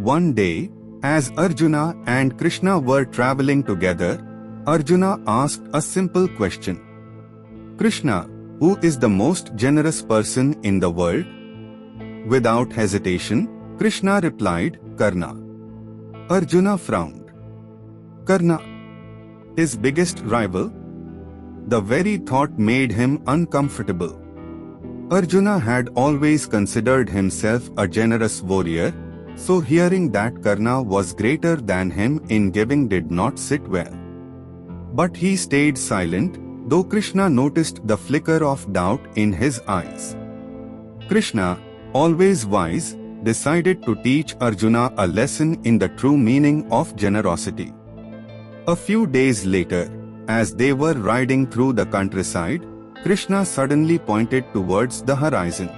One day, as Arjuna and Krishna were traveling together, Arjuna asked a simple question. Krishna, who is the most generous person in the world? Without hesitation, Krishna replied, Karna. Arjuna frowned. Karna? His biggest rival? The very thought made him uncomfortable. Arjuna had always considered himself a generous warrior, so hearing that Karna was greater than him in giving did not sit well. But he stayed silent, though Krishna noticed the flicker of doubt in his eyes. Krishna, always wise, decided to teach Arjuna a lesson in the true meaning of generosity. A few days later, as they were riding through the countryside, Krishna suddenly pointed towards the horizon.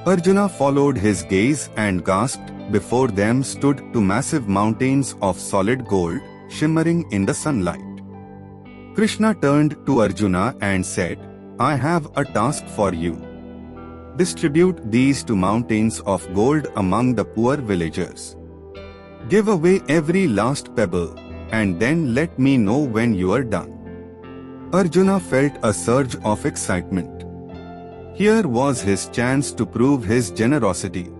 Arjuna followed his gaze and gasped. Before them stood two massive mountains of solid gold, shimmering in the sunlight. Krishna turned to Arjuna and said, I have a task for you. Distribute these two mountains of gold among the poor villagers. Give away every last pebble, and then let me know when you are done. Arjuna felt a surge of excitement. Here was his chance to prove his generosity.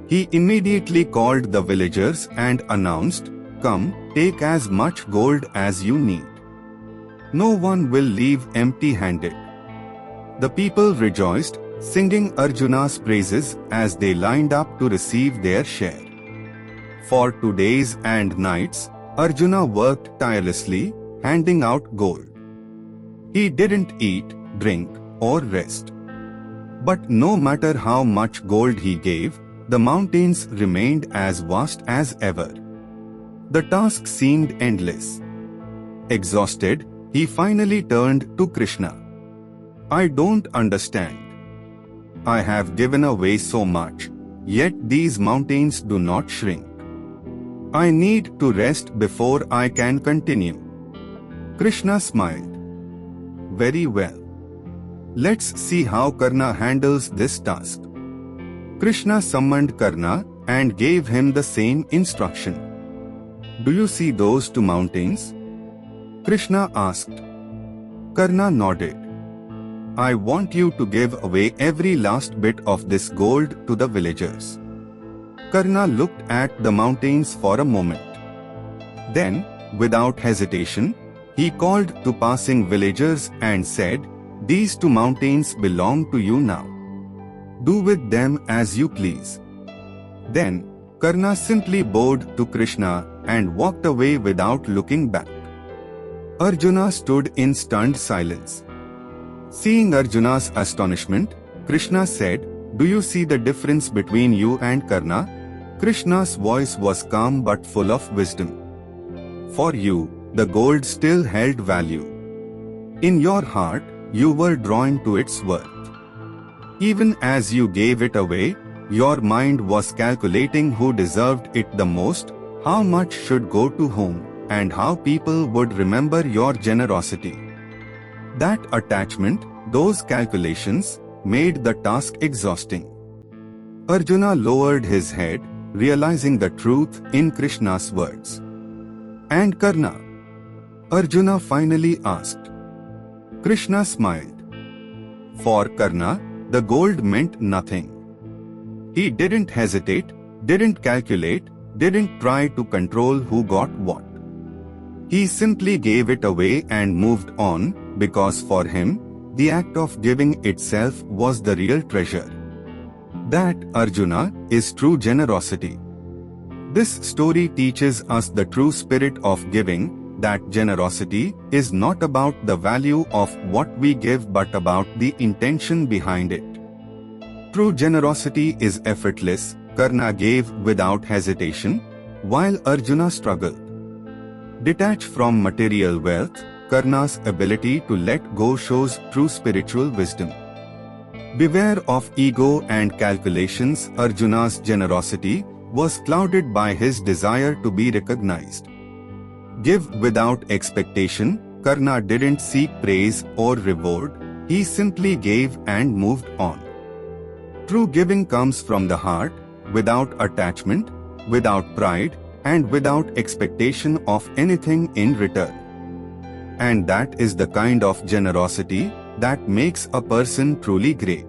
He immediately called the villagers and announced, Come, take as much gold as you need. No one will leave empty-handed. The people rejoiced, singing Arjuna's praises as they lined up to receive their share. For 2 days and nights, Arjuna worked tirelessly, handing out gold. He didn't eat, drink, or rest. But no matter how much gold he gave, the mountains remained as vast as ever. The task seemed endless. Exhausted, he finally turned to Krishna. I don't understand. I have given away so much, yet these mountains do not shrink. I need to rest before I can continue. Krishna smiled. Very well. Let's see how Karna handles this task. Krishna summoned Karna and gave him the same instruction. Do you see those two mountains? Krishna asked. Karna nodded. I want you to give away every last bit of this gold to the villagers. Karna looked at the mountains for a moment. Then, without hesitation, he called to passing villagers and said, These two mountains belong to you now. Do with them as you please. Then, Karna simply bowed to Krishna and walked away without looking back. Arjuna stood in stunned silence. Seeing Arjuna's astonishment, Krishna said, Do you see the difference between you and Karna? Krishna's voice was calm but full of wisdom. For you, the gold still held value. In your heart, you were drawn to its worth. Even as you gave it away, your mind was calculating who deserved it the most, how much should go to whom, and how people would remember your generosity. That attachment, those calculations, made the task exhausting. Arjuna lowered his head, realizing the truth in Krishna's words. And Karna? Arjuna finally asked. Krishna smiled. For Karna, the gold meant nothing. He didn't hesitate, didn't calculate, didn't try to control who got what. He simply gave it away and moved on, because for him, the act of giving itself was the real treasure. That, Arjuna, is true generosity. This story teaches us the true spirit of giving, that generosity is not about the value of what we give but about the intention behind it. True generosity is effortless. Karna gave without hesitation, while Arjuna struggled. Detached from material wealth, Karna's ability to let go shows true spiritual wisdom. Beware of ego and calculations. Arjuna's generosity was clouded by his desire to be recognized. Give without expectation. Karna didn't seek praise or reward, he simply gave and moved on. True giving comes from the heart, without attachment, without pride, and without expectation of anything in return. And that is the kind of generosity that makes a person truly great.